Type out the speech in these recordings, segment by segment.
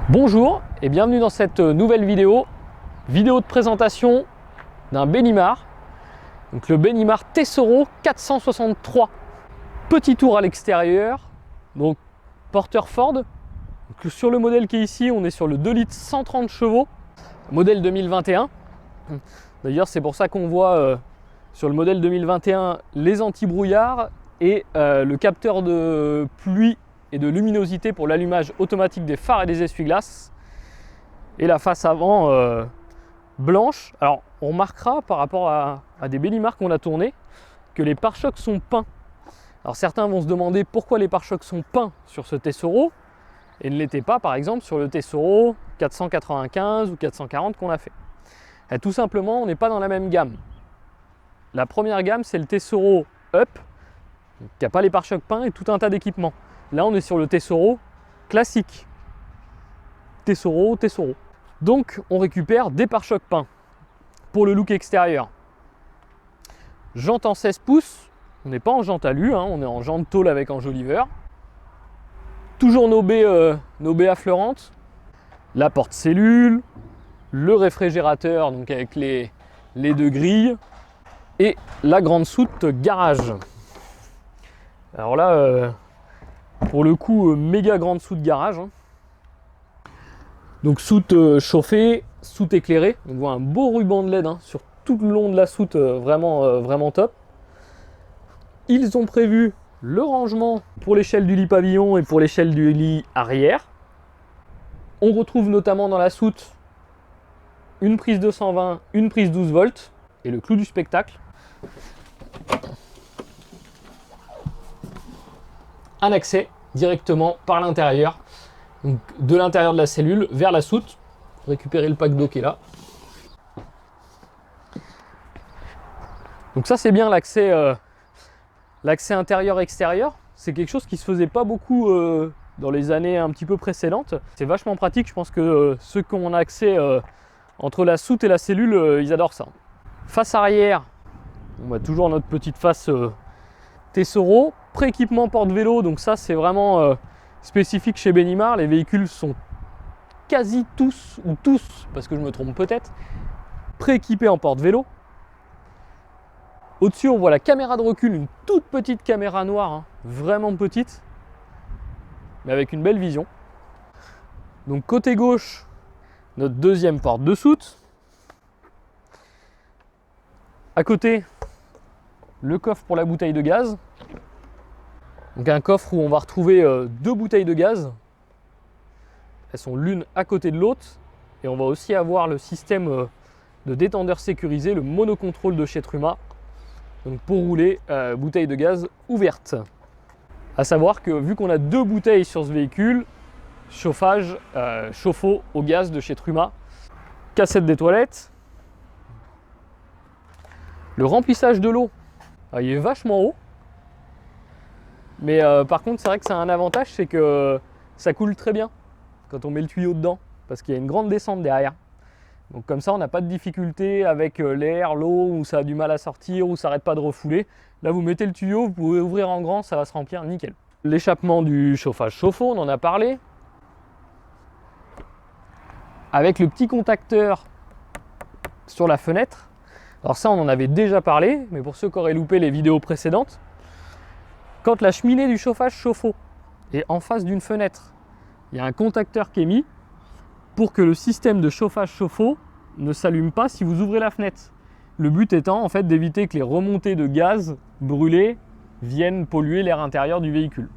Bonjour et bienvenue dans cette nouvelle vidéo de présentation d'un Benimar, donc le Benimar Tesoro 463. Petit tour à l'extérieur, donc porteur Ford. Donc, sur le modèle qui est ici, on est sur le 2 litres 130 chevaux, modèle 2021. D'ailleurs, c'est pour ça qu'on voit sur le modèle 2021 les anti-brouillards et le capteur de pluie et de luminosité pour l'allumage automatique des phares et des essuie-glaces. Et la face avant blanche. Alors on remarquera par rapport à des Benimar qu'on a tourné que les pare-chocs sont peints. Alors certains vont se demander pourquoi les pare-chocs sont peints sur ce Tesoro et ne l'étaient pas par exemple sur le Tesoro 495 ou 440 qu'on a fait. Et tout simplement, on n'est pas dans la même gamme. La première gamme, c'est le Tesoro Up qui n'a pas les pare-chocs peints et tout un tas d'équipements. Là, on est sur le Tesoro classique. Tesoro. Donc, on récupère des pare-chocs peints pour le look extérieur. Jante en 16 pouces. On n'est pas en jante alu, hein, on est en jante tôle avec enjoliveur. Toujours nos baies affleurantes. La porte-cellule. Le réfrigérateur, donc avec les deux grilles. Et la grande soute garage. Alors là, pour le coup, méga grande soute garage. Hein. Donc soute chauffée, soute éclairée. On voit un beau ruban de LED hein, sur tout le long de la soute, vraiment top. Ils ont prévu le rangement pour l'échelle du lit pavillon et pour l'échelle du lit arrière. On retrouve notamment dans la soute une prise 220, une prise 12 volts et le clou du spectacle. Un accès directement par l'intérieur, donc de l'intérieur de la cellule vers la soute, pour récupérer le pack d'eau qui est là. Donc ça c'est bien l'accès intérieur-extérieur, c'est quelque chose qui se faisait pas beaucoup dans les années un petit peu précédentes. C'est vachement pratique, je pense que ceux qui ont accès entre la soute et la cellule, ils adorent ça. Face arrière, on a toujours notre petite face Tesoro. Pré-équipement porte-vélo, donc ça c'est vraiment spécifique chez Benimar. Les véhicules sont quasi tous, ou tous, parce que je me trompe peut-être, pré-équipés en porte-vélo. Au-dessus on voit la caméra de recul, une toute petite caméra noire, hein, vraiment petite, mais avec une belle vision. Donc côté gauche, notre deuxième porte de soute. À côté, le coffre pour la bouteille de gaz. Donc un coffre où on va retrouver deux bouteilles de gaz. Elles sont l'une à côté de l'autre. Et on va aussi avoir le système de détendeur sécurisé, le monocontrôle de chez Truma. Donc pour rouler, bouteille de gaz ouverte. À savoir que vu qu'on a deux bouteilles sur ce véhicule, chauffage, chauffe-eau au gaz de chez Truma. Cassette des toilettes. Le remplissage de l'eau, il est vachement haut. Mais par contre, c'est vrai que ça a un avantage, c'est que ça coule très bien quand on met le tuyau dedans, parce qu'il y a une grande descente derrière. Donc comme ça, on n'a pas de difficulté avec l'air, l'eau, où ça a du mal à sortir, où ça n'arrête pas de refouler. Là, vous mettez le tuyau, vous pouvez ouvrir en grand, ça va se remplir nickel. L'échappement du chauffage chauffe-eau, on en a parlé. Avec le petit contacteur sur la fenêtre. Alors ça, on en avait déjà parlé, mais pour ceux qui auraient loupé les vidéos précédentes, quand la cheminée du chauffage chauffe-eau est en face d'une fenêtre, il y a un contacteur qui est mis pour que le système de chauffage chauffe-eau ne s'allume pas si vous ouvrez la fenêtre. Le but étant en fait d'éviter que les remontées de gaz brûlés viennent polluer l'air intérieur du véhicule.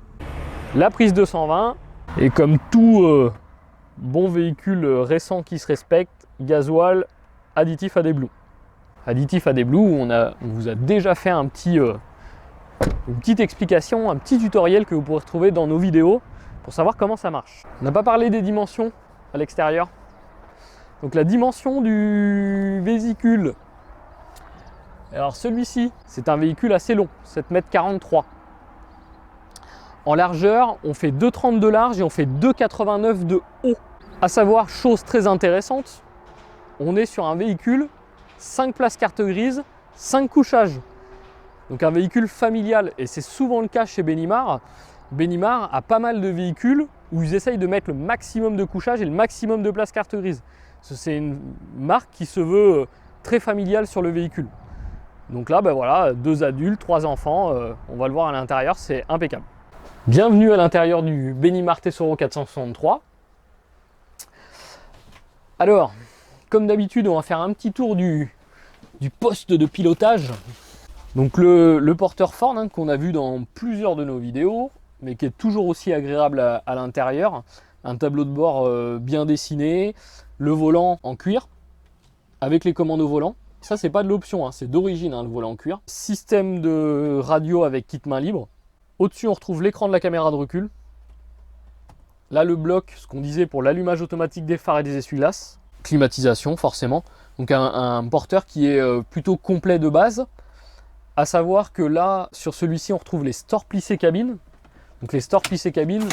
La prise 220, et comme tout bon véhicule récent qui se respecte, gasoil, additif AdBlue. Additif AdBlue où on vous a déjà fait une petite explication, un petit tutoriel que vous pourrez retrouver dans nos vidéos pour savoir comment ça marche. On n'a pas parlé des dimensions à l'extérieur. Donc la dimension du véhicule. Alors celui-ci, c'est un véhicule assez long, 7,43 m. En largeur, on fait 2,30 m de large et on fait 2,89 m de haut. À savoir, chose très intéressante, on est sur un véhicule 5 places carte grise, 5 couchages. Donc un véhicule familial, et c'est souvent le cas chez Benimar. Benimar a pas mal de véhicules où ils essayent de mettre le maximum de couchage et le maximum de place carte grise. C'est une marque qui se veut très familiale sur le véhicule. Donc là, ben voilà, 2 adultes, 3 enfants, on va le voir à l'intérieur, c'est impeccable. Bienvenue à l'intérieur du Benimar Tesoro 463. Alors, comme d'habitude, on va faire un petit tour du poste de pilotage. Donc le porteur Ford hein, qu'on a vu dans plusieurs de nos vidéos, mais qui est toujours aussi agréable à l'intérieur. Un tableau de bord bien dessiné, le volant en cuir, avec les commandes au volant. Ça, c'est pas de l'option, hein, c'est d'origine hein, le volant en cuir. Système de radio avec kit main libre. Au-dessus, on retrouve l'écran de la caméra de recul. Là, le bloc, ce qu'on disait pour l'allumage automatique des phares et des essuie-glaces. Climatisation, forcément. Donc un porteur qui est plutôt complet de base. À savoir que là, sur celui-ci, on retrouve les stores plissés cabine. Donc les stores plissés cabine,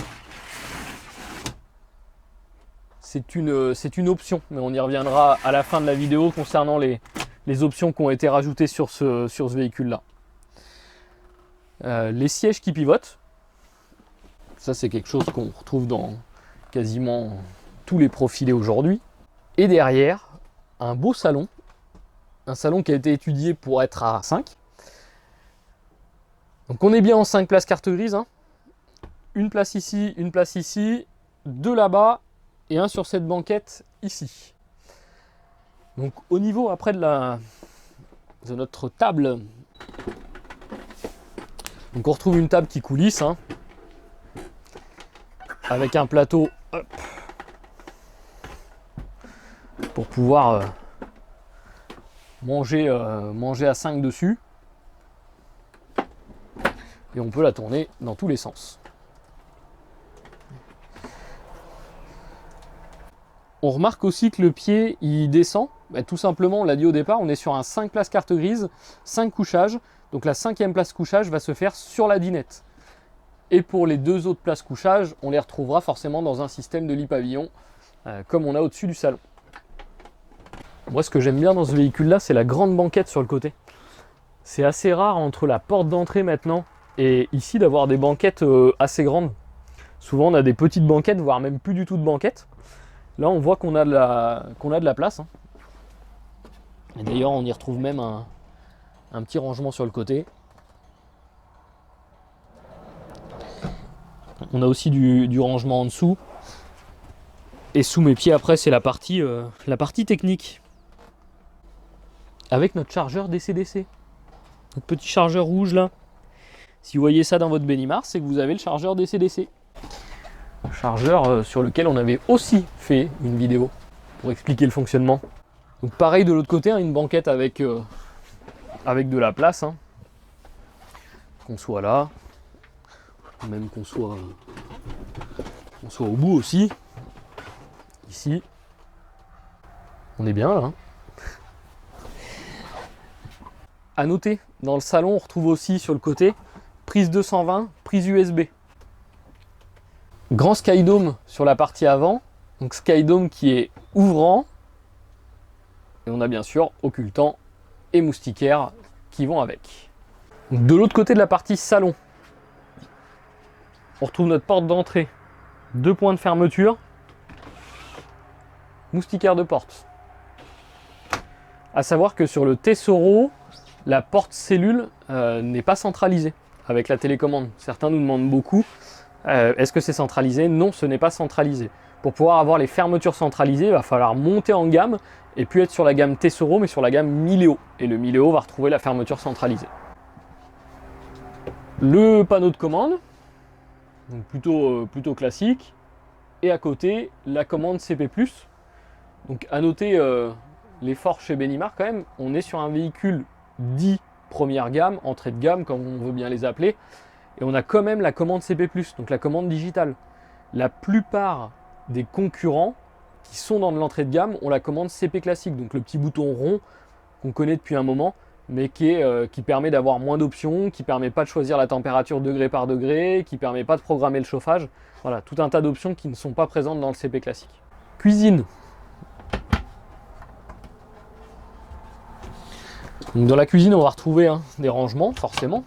c'est une option, mais on y reviendra à la fin de la vidéo concernant les options qui ont été rajoutées sur ce véhicule-là. Les sièges qui pivotent, ça c'est quelque chose qu'on retrouve dans quasiment tous les profilés aujourd'hui. Et derrière, un beau salon, un salon qui a été étudié pour être à 5. Donc on est bien en 5 places carte grise, hein. Une place ici, 2 là-bas et un sur cette banquette ici. Donc au niveau après de notre table, donc on retrouve une table qui coulisse, hein, avec un plateau hop, pour pouvoir manger à 5 dessus. Et on peut la tourner dans tous les sens. On remarque aussi que le pied il descend. Bah, tout simplement, on l'a dit au départ, on est sur un 5 places carte grise, 5 couchages. Donc la 5e place couchage va se faire sur la dinette. Et pour les 2 autres places couchage, on les retrouvera forcément dans un système de lit pavillon, comme on a au-dessus du salon. Moi, ce que j'aime bien dans ce véhicule-là, c'est la grande banquette sur le côté. C'est assez rare entre la porte d'entrée maintenant et ici d'avoir des banquettes assez grandes. Souvent on a des petites banquettes, voire même plus du tout de banquettes. Là on voit qu'on a de la place. Hein. Et d'ailleurs on y retrouve même un petit rangement sur le côté. On a aussi du rangement en dessous. Et sous mes pieds après c'est la partie technique. Avec notre chargeur DC-DC. Notre petit chargeur rouge là. Si vous voyez ça dans votre Benimar, c'est que vous avez le chargeur DC-DC. Chargeur sur lequel on avait aussi fait une vidéo pour expliquer le fonctionnement. Donc pareil de l'autre côté, hein, une banquette avec de la place. Hein. Qu'on soit là, même qu'on soit au bout aussi. Ici, on est bien là. Hein. À noter, dans le salon, on retrouve aussi sur le côté prise 220, prise USB. Grand skydome sur la partie avant, donc skydome qui est ouvrant. Et on a bien sûr occultant et moustiquaire qui vont avec. Donc de l'autre côté de la partie salon, on retrouve notre porte d'entrée, 2 points de fermeture, moustiquaire de porte. À savoir que sur le Tesoro, la porte cellule n'est pas centralisée avec la télécommande. Certains nous demandent beaucoup, est-ce que c'est centralisé? Non, ce n'est pas centralisé. Pour pouvoir avoir les fermetures centralisées, il va falloir monter en gamme et puis être sur la gamme Tesoro, mais sur la gamme Mileo. Et le Mileo va retrouver la fermeture centralisée. Le panneau de commande, donc plutôt classique. Et à côté, la commande CP+. Donc à noter l'effort chez Benimar quand même, on est sur un véhicule dit première gamme, entrée de gamme comme on veut bien les appeler, et on a quand même la commande CP+, donc la commande digitale. La plupart des concurrents qui sont dans de l'entrée de gamme ont la commande CP classique, donc le petit bouton rond qu'on connaît depuis un moment, mais qui permet d'avoir moins d'options, qui permet pas de choisir la température degré par degré, qui permet pas de programmer le chauffage. Voilà, tout un tas d'options qui ne sont pas présentes dans le CP classique. Cuisine. Donc dans la cuisine, on va retrouver des rangements, forcément.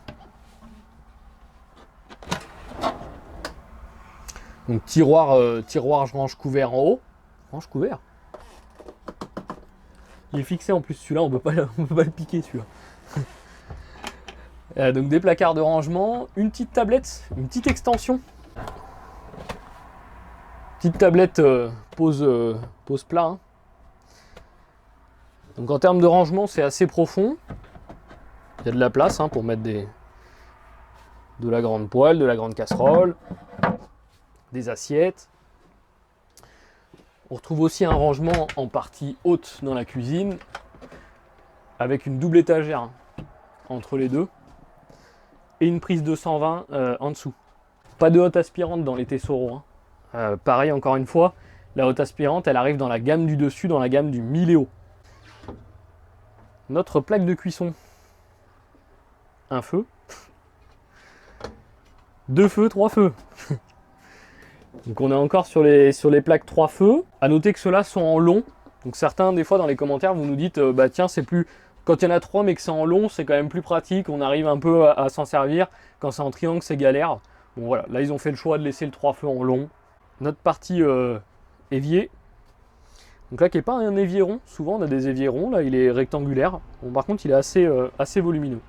Donc tiroir range couvert en haut. Range couvert. Il est fixé en plus celui-là, on peut pas le piquer celui-là. Donc des placards de rangement, une petite tablette, une petite extension. Petite tablette pose plat. Hein. Donc en termes de rangement, c'est assez profond. Il y a de la place hein, pour mettre de la grande poêle, de la grande casserole, des assiettes. On retrouve aussi un rangement en partie haute dans la cuisine, avec une double étagère hein, entre les deux, et une prise 220 en dessous. Pas de hotte aspirante dans les Tesoro. Hein. Pareil, encore une fois, la hotte aspirante, elle arrive dans la gamme du dessus, dans la gamme du Mileo. Notre plaque de cuisson. Un feu. 2 feux, 3 feux. Donc on est encore sur les plaques 3 feux. À noter que ceux-là sont en long. Donc certains, des fois dans les commentaires, vous nous dites bah tiens, c'est plus. Quand il y en a 3 mais que c'est en long, c'est quand même plus pratique. On arrive un peu à s'en servir. Quand c'est en triangle, c'est galère. Bon voilà, là ils ont fait le choix de laisser le 3 feux en long. Notre partie évier. Donc là qui n'est pas un évier rond. Souvent on a des éviers ronds. Là il est rectangulaire. Bon, par contre il est assez volumineux.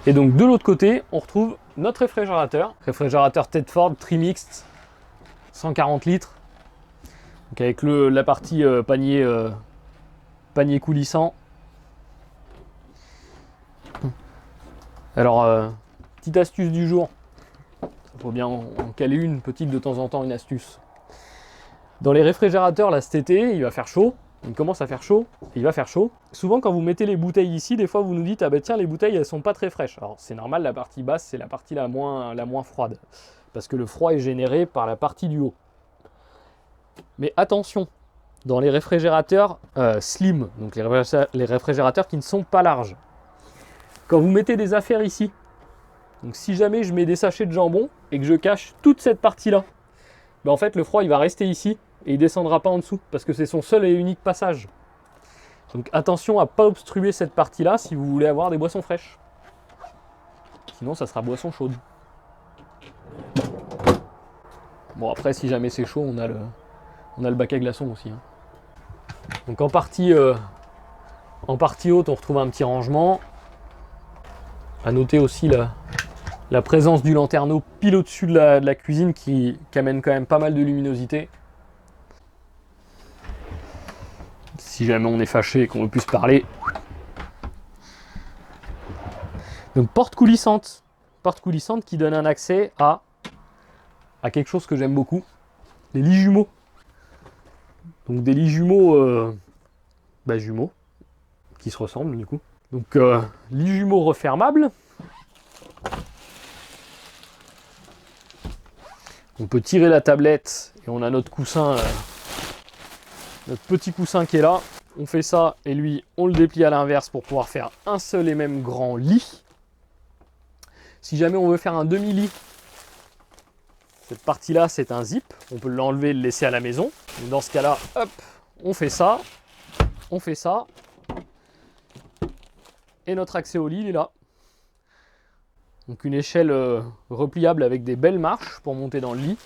Et donc de l'autre côté, on retrouve notre réfrigérateur Tedford Trimixed 140 litres. Donc avec la partie panier coulissant. Alors, petite astuce du jour. Il faut bien en caler une petite de temps en temps, une astuce. Dans les réfrigérateurs, là cet été, il va faire chaud. Il commence à faire chaud, et il va faire chaud. Souvent quand vous mettez les bouteilles ici, des fois vous nous dites ah ben tiens les bouteilles elles sont pas très fraîches. Alors c'est normal, la partie basse c'est la partie la moins froide. Parce que le froid est généré par la partie du haut. Mais attention, dans les réfrigérateurs slim, donc les réfrigérateurs qui ne sont pas larges. Quand vous mettez des affaires ici, donc si jamais je mets des sachets de jambon et que je cache toute cette partie là, ben en fait le froid il va rester ici. Et il ne descendra pas en dessous, parce que c'est son seul et unique passage. Donc attention à ne pas obstruer cette partie-là si vous voulez avoir des boissons fraîches. Sinon, ça sera boisson chaude. Bon, après, si jamais c'est chaud, on a le bac à glaçons aussi. Hein. Donc en partie haute, on retrouve un petit rangement. À noter aussi la présence du lanterneau pile au-dessus de la cuisine qui amène quand même pas mal de luminosité. Si jamais on est fâché et qu'on veut plus se parler. Donc porte coulissante qui donne un accès à quelque chose que j'aime beaucoup, les lits jumeaux. Donc des lits jumeaux, jumeaux, qui se ressemblent du coup. Donc lits jumeaux refermables. On peut tirer la tablette et on a notre coussin. Notre petit coussin qui est là, on fait ça et lui on le déplie à l'inverse pour pouvoir faire un seul et même grand lit. Si jamais on veut faire un demi-lit, cette partie là c'est un zip, on peut l'enlever et le laisser à la maison. Donc dans ce cas là, hop, on fait ça, et notre accès au lit il est là. Donc une échelle repliable avec des belles marches pour monter dans le lit.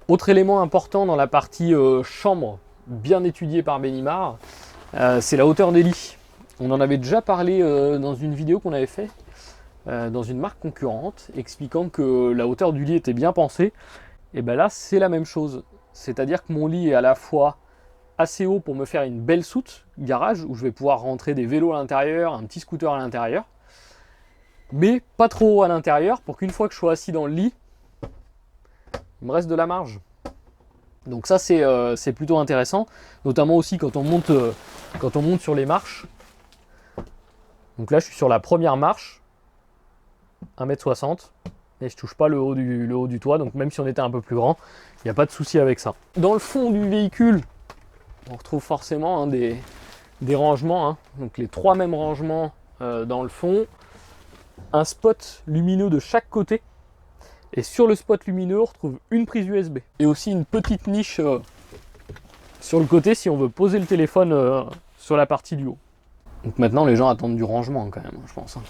Autre élément important dans la partie chambre, bien étudié par Benimar, c'est la hauteur des lits. On en avait déjà parlé dans une vidéo qu'on avait fait dans une marque concurrente, expliquant que la hauteur du lit était bien pensée. Et bien là, c'est la même chose. C'est-à-dire que mon lit est à la fois assez haut pour me faire une belle soute, garage, où je vais pouvoir rentrer des vélos à l'intérieur, un petit scooter à l'intérieur, mais pas trop haut à l'intérieur pour qu'une fois que je sois assis dans le lit, il me reste de la marge. Donc ça c'est plutôt intéressant, notamment aussi quand on monte sur les marches. Donc là je suis sur la première marche, 1m60, et je touche pas le haut du toit, donc même si on était un peu plus grand, il n'y a pas de souci avec ça. Dans le fond du véhicule, on retrouve forcément hein, des rangements, hein. Donc les 3 mêmes rangements dans le fond, un spot lumineux de chaque côté. Et sur le spot lumineux, on retrouve une prise USB. Et aussi une petite niche sur le côté si on veut poser le téléphone sur la partie du haut. Donc maintenant, les gens attendent du rangement quand même, je pense. Hein.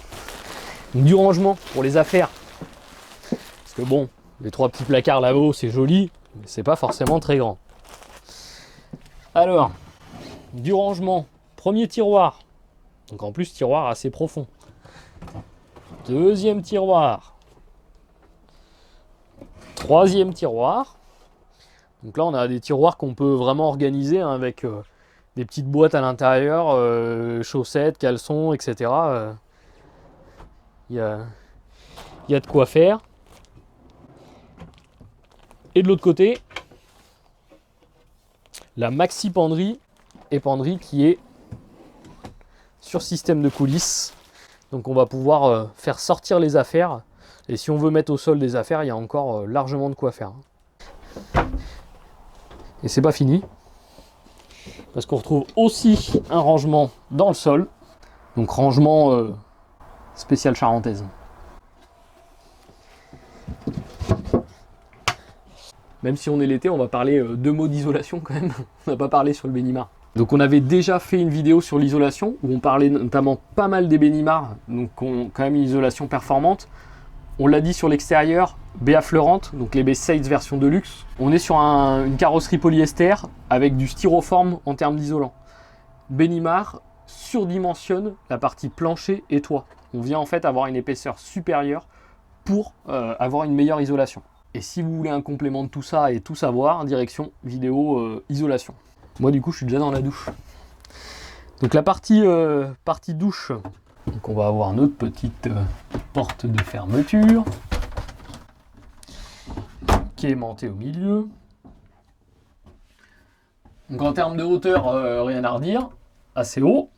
Donc, du rangement pour les affaires. Parce que bon, les 3 petits placards là-haut, c'est joli, mais c'est pas forcément très grand. Alors, du rangement. Premier tiroir. Donc en plus, tiroir assez profond. Deuxième tiroir. Troisième tiroir. Donc là, on a des tiroirs qu'on peut vraiment organiser hein, avec des petites boîtes à l'intérieur, chaussettes, caleçons, etc. Il y a de quoi faire. Et de l'autre côté, la maxi penderie et penderie qui est sur système de coulisses. Donc on va pouvoir faire sortir les affaires. Et si on veut mettre au sol des affaires, il y a encore largement de quoi faire. Et c'est pas fini. Parce qu'on retrouve aussi un rangement dans le sol. Donc rangement spécial charentaise. Même si on est l'été, on va parler 2 mots d'isolation quand même. On n'a pas parlé sur le Benimar. Donc on avait déjà fait une vidéo sur l'isolation où on parlait notamment pas mal des Benimar, donc ont quand même une isolation performante. On l'a dit sur l'extérieur, BA fleurante, donc les B6 version de luxe. On est sur une carrosserie polyester avec du styroforme en termes d'isolant. Benimar surdimensionne la partie plancher et toit. On vient en fait avoir une épaisseur supérieure pour avoir une meilleure isolation. Et si vous voulez un complément de tout ça et tout savoir, direction vidéo isolation. Moi du coup je suis déjà dans la douche. Donc la partie douche, donc on va avoir notre petite porte de fermeture qui est aimantée au milieu. Donc en termes de hauteur, rien à redire, assez haut,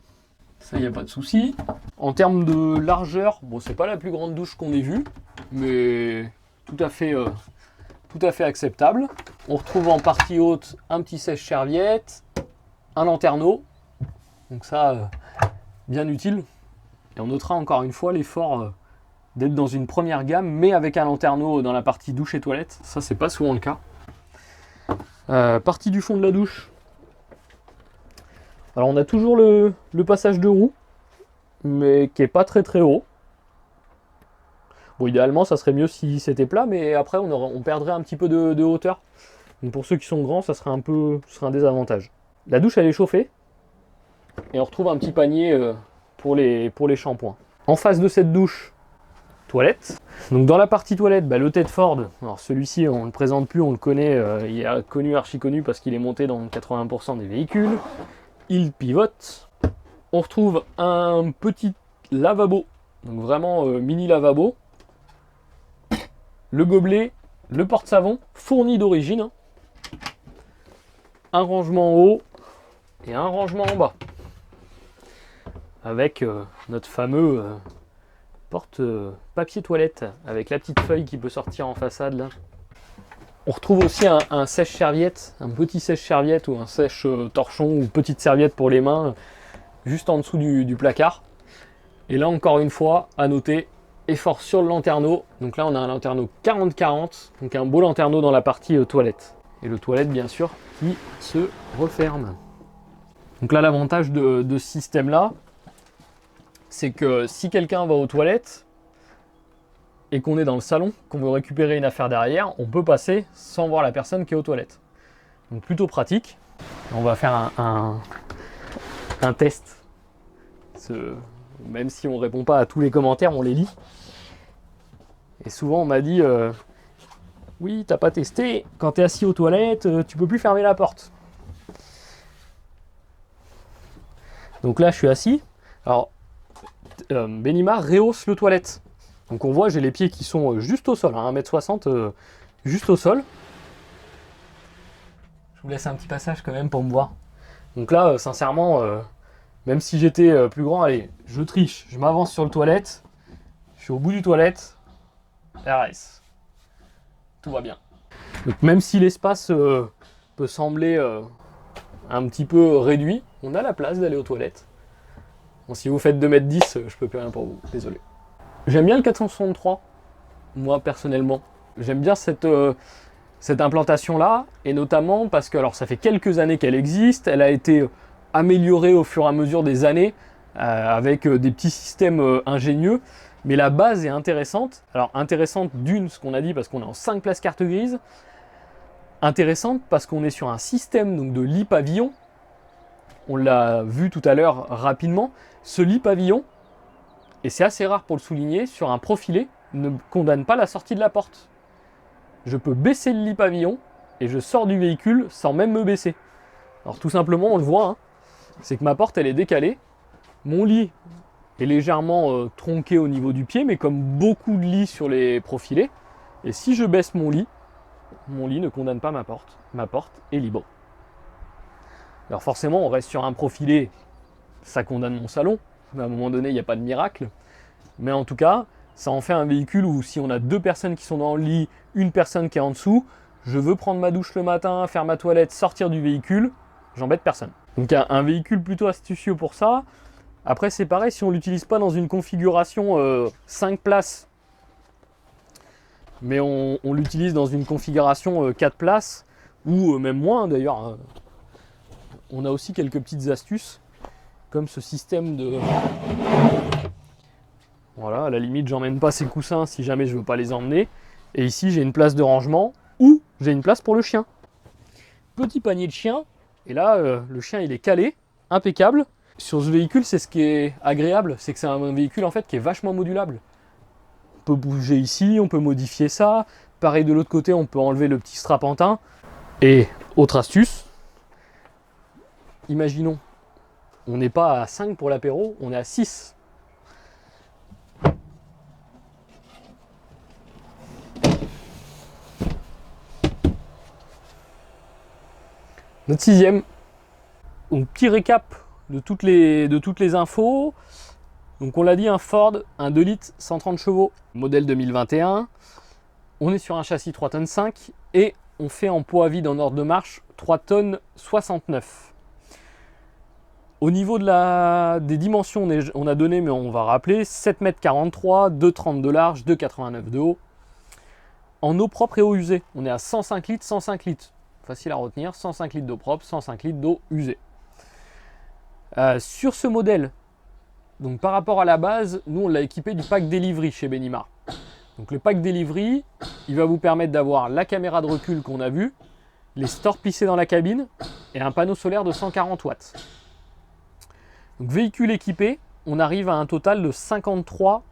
ça y a pas de souci. En termes de largeur, bon c'est pas la plus grande douche qu'on ait vue, mais tout à fait acceptable. On retrouve en partie haute un petit sèche-serviette, un lanterneau, donc ça bien utile. Et on notera encore une fois l'effort d'être dans une première gamme, mais avec un lanterneau dans la partie douche et toilette. Ça c'est pas souvent le cas. Partie du fond de la douche. Alors on a toujours le passage de roue, mais qui est pas très haut. Bon, idéalement, ça serait mieux si c'était plat, mais après, on perdrait un petit peu de hauteur. Donc pour ceux qui sont grands, ce serait un désavantage. La douche, elle est chauffée. Et on retrouve un petit panier pour les shampoings. En face de cette douche, toilette. Donc dans la partie toilette, le Tedford. Alors celui-ci, on ne le présente plus, on le connaît. Il est connu, archi connu, parce qu'il est monté dans 80% des véhicules. Il pivote. On retrouve un petit lavabo. Donc vraiment mini lavabo. Le gobelet, le porte-savon, fourni d'origine. Un rangement en haut et un rangement en bas. Avec notre fameux porte-papier toilette avec la petite feuille qui peut sortir en façade là. On retrouve aussi un sèche-serviette, un petit sèche-serviette ou un sèche-torchon ou petite serviette pour les mains juste en dessous du placard. Et là encore une fois, à noter, effort sur le lanterneau. Donc là on a un lanterneau 40-40, donc un beau lanterneau dans la partie toilette. Et le toilette bien sûr qui se referme. Donc là l'avantage de ce système là, c'est que si quelqu'un va aux toilettes et qu'on est dans le salon, qu'on veut récupérer une affaire derrière, on peut passer sans voir la personne qui est aux toilettes. Donc plutôt pratique. On va faire un test. Même si on ne répond pas à tous les commentaires, on les lit. Et souvent on m'a dit oui, t'as pas testé, quand tu es assis aux toilettes, tu peux plus fermer la porte. Donc là je suis assis. Alors Benimar rehausse le toilette. Donc on voit, j'ai les pieds qui sont juste au sol, 1m60 juste au sol. Je vous laisse un petit passage quand même pour me voir. Donc là, sincèrement, même si j'étais plus grand, allez, je triche, je m'avance sur le toilette, je suis au bout du toilette, RS. Tout va bien. Donc même si l'espace peut sembler un petit peu réduit, on a la place d'aller aux toilettes. Bon, si vous faites 2m10, je peux plus rien pour vous, désolé. J'aime bien le 463, moi personnellement. J'aime bien cette implantation-là, et notamment parce que, alors ça fait quelques années qu'elle existe, elle a été améliorée au fur et à mesure des années, avec des petits systèmes ingénieux, Mais la base est intéressante. Alors intéressante d'une, ce qu'on a dit, parce qu'on est en 5 places carte grise. Intéressante parce qu'on est sur un système donc, de lit pavillon. On l'a vu tout à l'heure rapidement. Ce lit pavillon, et c'est assez rare pour le souligner, sur un profilé, ne condamne pas la sortie de la porte. Je peux baisser le lit pavillon et je sors du véhicule sans même me baisser. Alors tout simplement, on le voit, hein, c'est que ma porte elle est décalée. Mon lit est légèrement tronqué au niveau du pied, mais comme beaucoup de lits sur les profilés. Et si je baisse mon lit ne condamne pas ma porte. Ma porte est libre. Alors forcément, on reste sur un profilé, ça condamne mon salon. À un moment donné, il n'y a pas de miracle. Mais en tout cas, ça en fait un véhicule où si on a 2 personnes qui sont dans le lit, une personne qui est en dessous, je veux prendre ma douche le matin, faire ma toilette, sortir du véhicule, j'embête personne. Donc un véhicule plutôt astucieux pour ça. Après c'est pareil, si on ne l'utilise pas dans une configuration 5 places, mais on l'utilise dans une configuration 4 places, ou même moins d'ailleurs, hein, on a aussi quelques petites astuces, comme ce système de... Voilà, à la limite j'emmène pas ces coussins si jamais je veux pas les emmener. Et ici j'ai une place de rangement, ou j'ai une place pour le chien. Petit panier de chien, et là le chien il est calé, impeccable. Sur ce véhicule, c'est ce qui est agréable, c'est que c'est un véhicule en fait qui est vachement modulable. On peut bouger ici, on peut modifier ça. Pareil de l'autre côté, on peut enlever le petit strapontin. Et autre astuce, imaginons, on n'est pas à 5 pour l'apéro, on est à 6. Notre 6e. Donc petit récap de toutes les infos. Donc on l'a dit, un Ford, un 2 litres, 130 chevaux, modèle 2021. On est sur un châssis 3 tonnes 5 et on fait en poids vide en ordre de marche 3 tonnes 69. Au niveau des dimensions, on a donné, mais on va rappeler, 7,43 m, 2,30 m de large, 2,89 m de haut. En eau propre et eau usée, on est à 105 litres, 105 litres. Facile à retenir, 105 litres d'eau propre, 105 litres d'eau usée. Sur ce modèle, donc par rapport à la base, nous on l'a équipé du pack Delivery chez Benimar. Donc le pack Delivery, il va vous permettre d'avoir la caméra de recul qu'on a vue, les stores plissés dans la cabine et un panneau solaire de 140 watts. Donc véhicule équipé, on arrive à un total de 53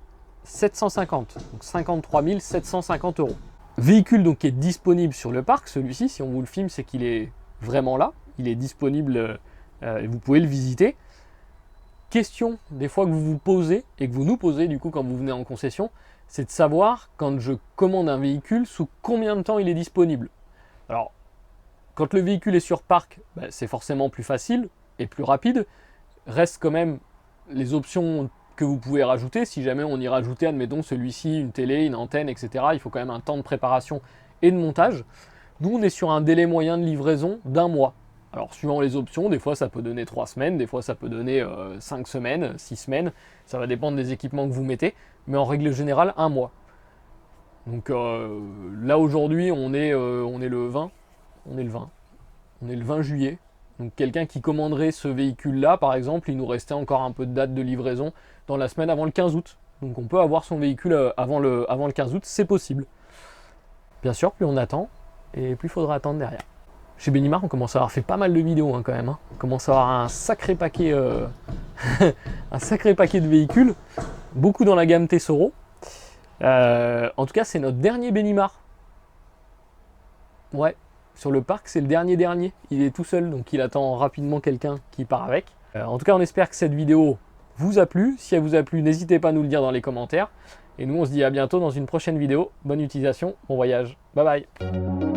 750, donc 53 750 €. Véhicule donc qui est disponible sur le parc, celui-ci, si on vous le filme, c'est qu'il est vraiment là, il est disponible et vous pouvez le visiter. Question des fois que vous vous posez et que vous nous posez du coup quand vous venez en concession, c'est de savoir quand je commande un véhicule sous combien de temps il est disponible. Alors quand le véhicule est sur parc, c'est forcément plus facile et plus rapide. Reste quand même les options que vous pouvez rajouter. Si jamais on y rajoutait, admettons celui-ci, une télé, une antenne, etc. Il faut quand même un temps de préparation et de montage. Nous on est sur un délai moyen de livraison d'1 mois. Alors suivant les options, des fois ça peut donner 3 semaines, des fois ça peut donner 5 semaines, 6 semaines, ça va dépendre des équipements que vous mettez, mais en règle générale 1 mois. Donc là aujourd'hui on est le 20, on est le 20 juillet, donc quelqu'un qui commanderait ce véhicule là par exemple, il nous restait encore un peu de date de livraison dans la semaine avant le 15 août, donc on peut avoir son véhicule avant le 15 août, c'est possible. Bien sûr, plus on attend, et plus il faudra attendre derrière. Chez Benimar, on commence à avoir fait pas mal de vidéos quand même. Hein. On commence à avoir un sacré paquet, un sacré paquet de véhicules, beaucoup dans la gamme Tesoro. En tout cas, c'est notre dernier Benimar. Ouais, sur le parc, c'est le dernier. Il est tout seul, donc il attend rapidement quelqu'un qui part avec. En tout cas, on espère que cette vidéo vous a plu. Si elle vous a plu, n'hésitez pas à nous le dire dans les commentaires. Et nous, on se dit à bientôt dans une prochaine vidéo. Bonne utilisation, bon voyage. Bye bye.